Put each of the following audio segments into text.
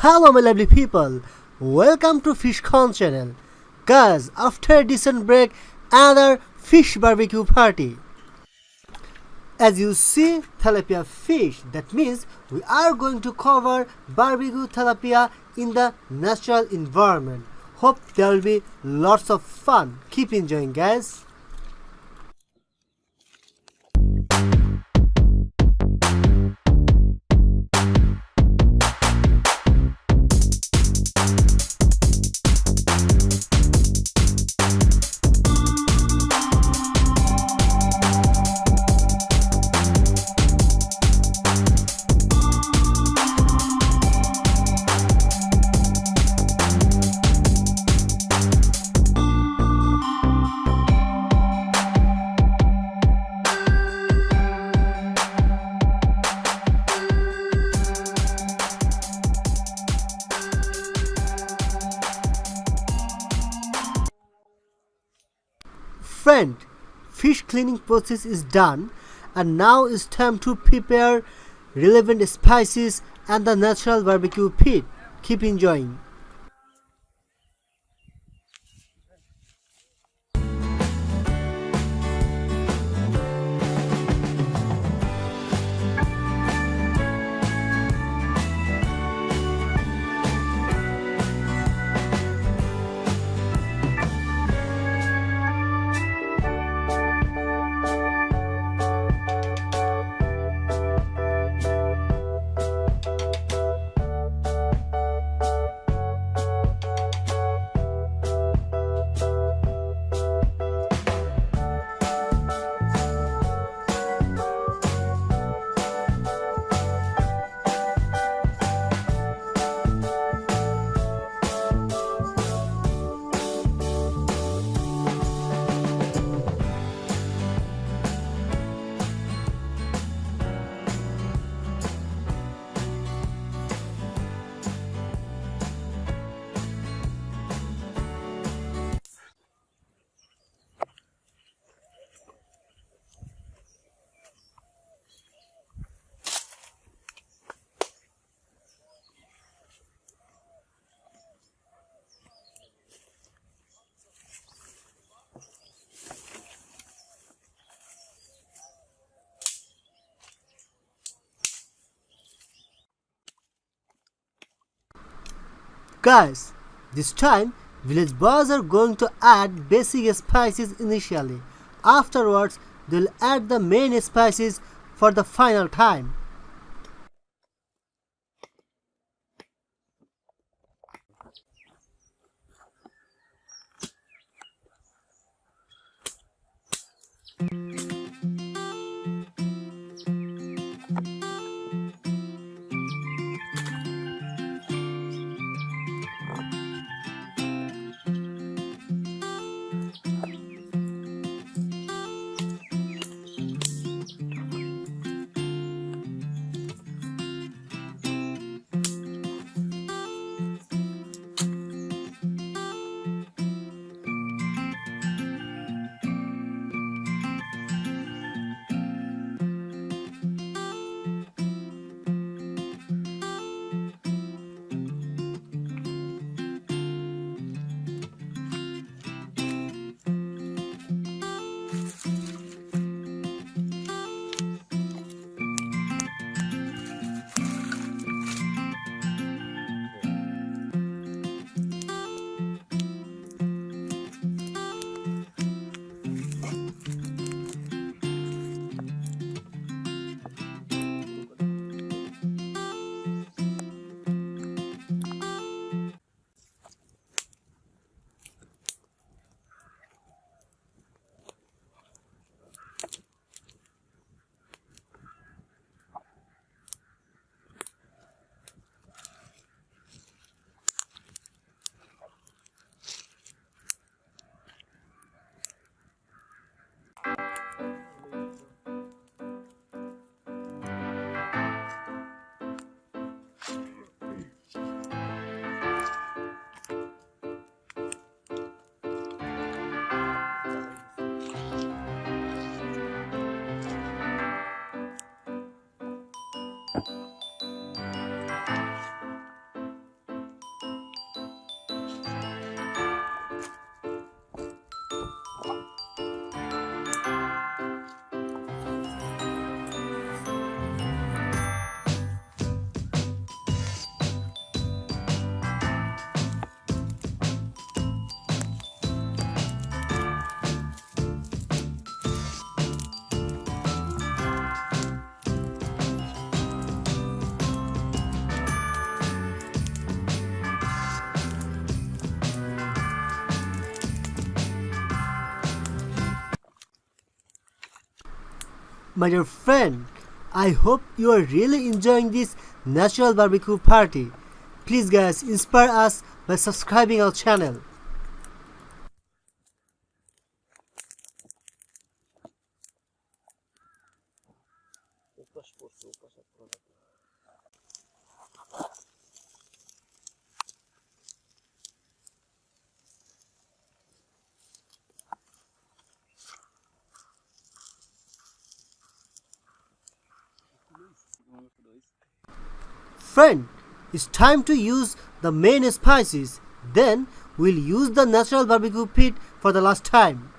Hello my lovely people, welcome to Fish.Corn channel. Guys, after a decent break, another fish barbecue party. As you see, tilapia fish, that means we are going to cover barbecue tilapia in the natural environment. Hope there will be lots of fun. Keep enjoying guys. Friend, fish cleaning process is done and now it's time to prepare relevant spices and the natural barbecue pit. Keep enjoying. Guys, this time village boys are going to add basic spices initially. Afterwards, they'll add the main spices for the final time. My dear friend, I hope you are really enjoying this natural barbecue party. Please guys, inspire us by subscribing our channel. Friend, it's time to use the main spices. Then we'll use the natural barbecue pit for the last time.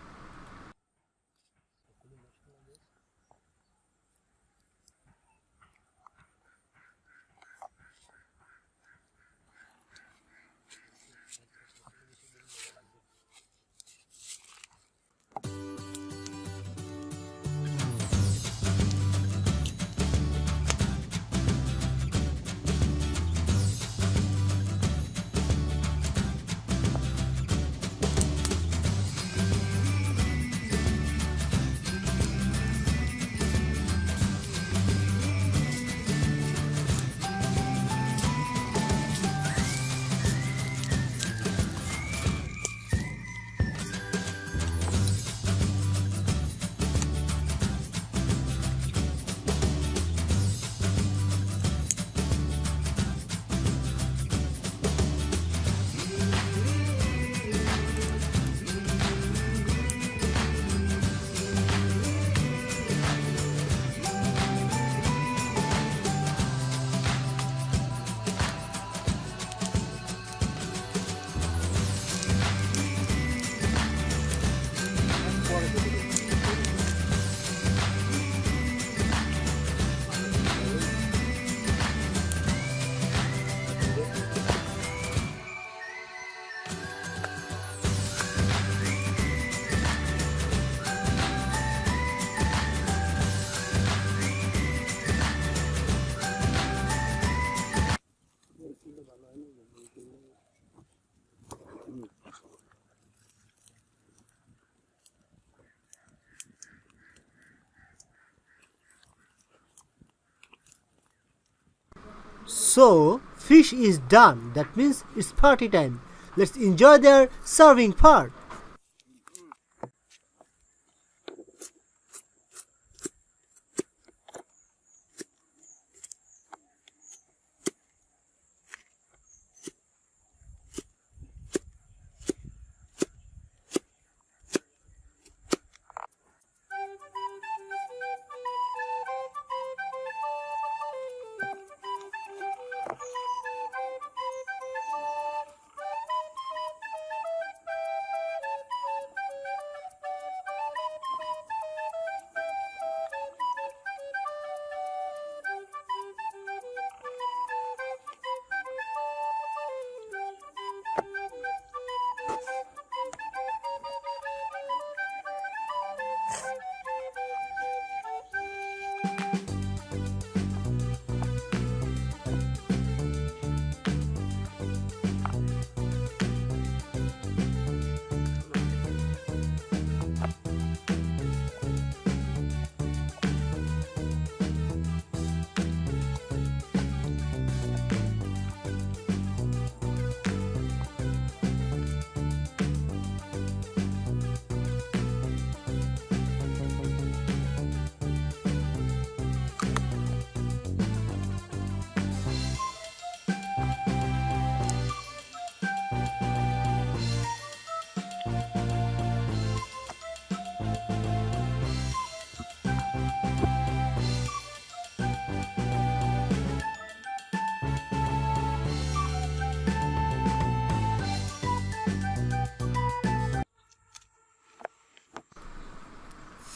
So, fish is done. That means it's party time. Let's enjoy their serving part.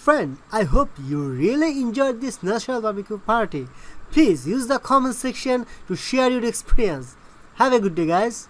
Friend, I hope you really enjoyed this natural barbecue party. Please use the comment section to share your experience. Have a good day, guys.